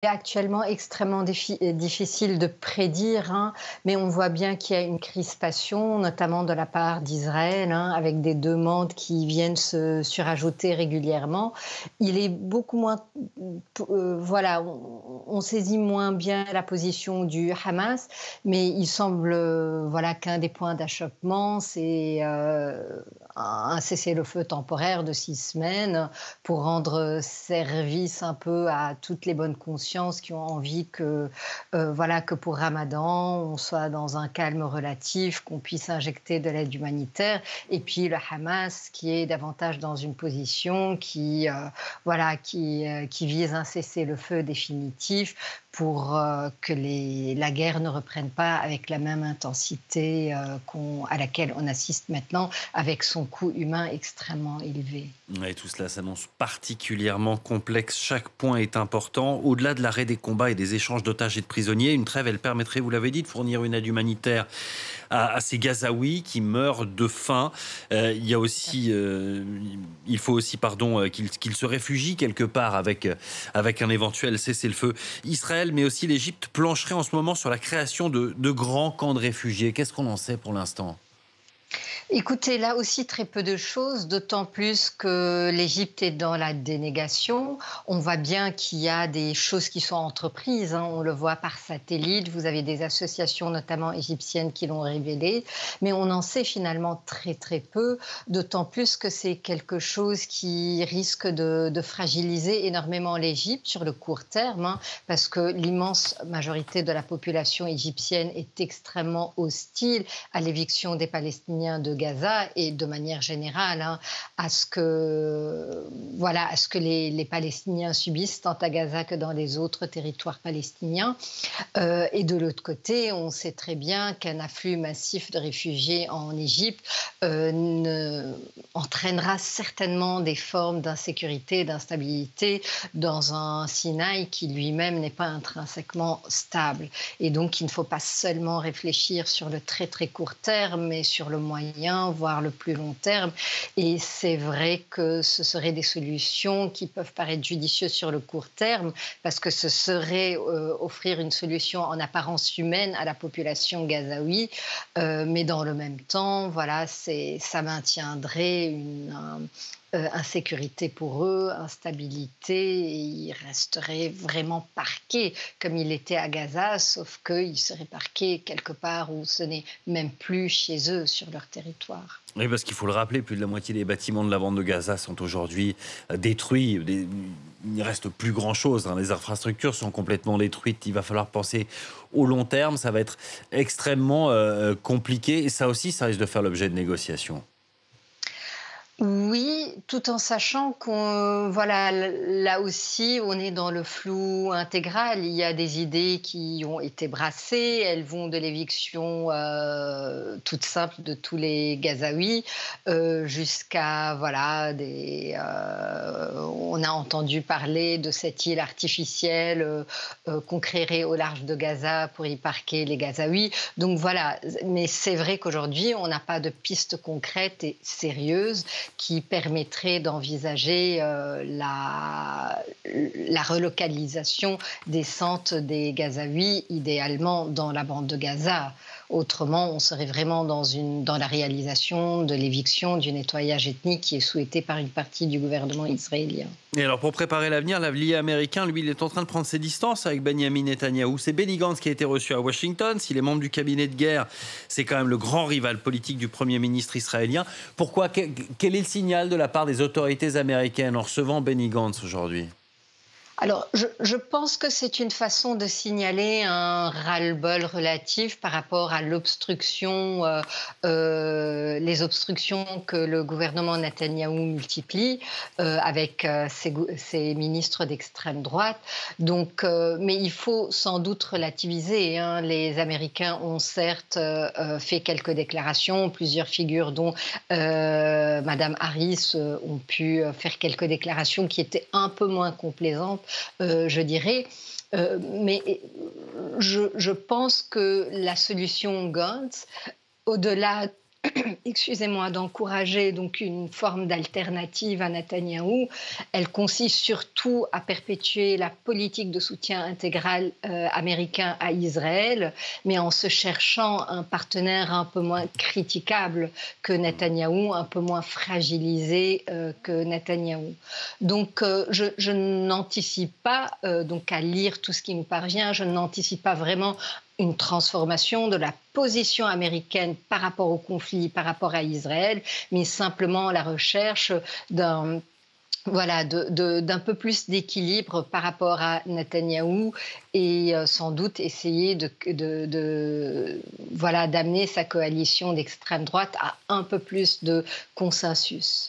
C'est actuellement extrêmement difficile de prédire, hein, mais on voit bien qu'il y a une crispation, notamment de la part d'Israël, hein, avec des demandes qui viennent se surajouter régulièrement. Il est beaucoup moins, voilà, on saisit moins bien la position du Hamas, mais il semble, voilà, qu'un des points d'achoppement, c'est un cessez-le-feu temporaire de 6 semaines pour rendre service un peu à toutes les bonnes consciences qui ont envie que, voilà, que pour Ramadan, on soit dans un calme relatif, qu'on puisse injecter de l'aide humanitaire. Et puis le Hamas qui est davantage dans une position voilà, qui vise un cessez-le-feu définitif pour que la guerre ne reprenne pas avec la même intensité à laquelle on assiste maintenant, avec son coût humain extrêmement élevé. Et tout cela s'annonce particulièrement complexe. Chaque point est important. Au-delà de l'arrêt des combats et des échanges d'otages et de prisonniers, une trêve, elle permettrait, vous l'avez dit, de fournir une aide humanitaire à ces Gazaouis qui meurent de faim. Il faut aussi, pardon, qu'ils se réfugient quelque part avec un éventuel cessez-le-feu. Israël, mais aussi l'Égypte, plancherait en ce moment sur la création de grands camps de réfugiés. Qu'est-ce qu'on en sait pour l'instant? Écoutez, là aussi très peu de choses, d'autant plus que l'Égypte est dans la dénégation. On voit bien qu'il y a des choses qui sont entreprises, hein. On le voit par satellite. Vous avez des associations, notamment égyptiennes, qui l'ont révélé. Mais on en sait finalement très très peu, d'autant plus que c'est quelque chose qui risque de fragiliser énormément l'Égypte sur le court terme, hein, parce que l'immense majorité de la population égyptienne est extrêmement hostile à l'éviction des Palestiniens de Gaza et de manière générale, hein, voilà, à ce que les Palestiniens subissent tant à Gaza que dans les autres territoires palestiniens. Et de l'autre côté, on sait très bien qu'un afflux massif de réfugiés en Égypte entraînera certainement des formes d'insécurité, d'instabilité dans un Sinaï qui lui-même n'est pas intrinsèquement stable. Et donc, il ne faut pas seulement réfléchir sur le très très court terme, mais sur le moyen, voire le plus long terme. Et c'est vrai que ce seraient des solutions qui peuvent paraître judicieuses sur le court terme, parce que ce serait offrir une solution en apparence humaine à la population gazaoui, mais dans le même temps, voilà, ça maintiendrait une insécurité pour eux, instabilité, et ils resteraient vraiment parqués comme il était à Gaza, sauf qu'ils seraient parqués quelque part où ce n'est même plus chez eux, sur leur territoire. Oui, parce qu'il faut le rappeler, plus de la moitié des bâtiments de la bande de Gaza sont aujourd'hui détruits. Il ne reste plus grand-chose, hein. Les infrastructures sont complètement détruites. Il va falloir penser au long terme. Ça va être extrêmement compliqué. Et ça aussi, ça risque de faire l'objet de négociations. Oui, tout en sachant qu'on, voilà, là aussi, on est dans le flou intégral. Il y a des idées qui ont été brassées. Elles vont de l'éviction toute simple de tous les Gazaouis jusqu'à, voilà, on a entendu parler de cette île artificielle qu'on créerait au large de Gaza pour y parquer les Gazaouis. Donc voilà, mais c'est vrai qu'aujourd'hui, on n'a pas de piste concrète et sérieuse qui permettrait d'envisager la relocalisation décente des Gazaouis, idéalement dans la bande de Gaza. Autrement, on serait vraiment dans la réalisation de l'éviction, du nettoyage ethnique qui est souhaité par une partie du gouvernement israélien. Et alors, pour préparer l'avenir, l'allié américain, lui, il est en train de prendre ses distances avec Benyamin Netanyahou. C'est Benny Gantz qui a été reçu à Washington. S'il est membre du cabinet de guerre, c'est quand même le grand rival politique du Premier ministre israélien. Pourquoi? Quel est le signal de la part des autorités américaines en recevant Benny Gantz aujourd'hui? Alors, je pense que c'est une façon de signaler un ras-le-bol relatif par rapport à les obstructions que le gouvernement Netanyahou multiplie avec ses ministres d'extrême droite. Donc, mais il faut sans doute relativiser, hein. Les Américains ont certes fait quelques déclarations, plusieurs figures dont Madame Harris ont pu faire quelques déclarations qui étaient un peu moins complaisantes, je dirais. Mais je pense que la solution Gantz, au-delà excusez-moi, d'encourager donc une forme d'alternative à Netanyahou. Elle consiste surtout à perpétuer la politique de soutien intégral américain à Israël, mais en se cherchant un partenaire un peu moins critiquable que Netanyahou, un peu moins fragilisé que Netanyahou. Donc je n'anticipe pas, donc à lire tout ce qui me parvient, je n'anticipe pas vraiment une transformation de la position américaine par rapport au conflit, par rapport à Israël, mais simplement la recherche d'un voilà, d'un peu plus d'équilibre par rapport à Netanyahou et sans doute essayer voilà, d'amener sa coalition d'extrême droite à un peu plus de consensus.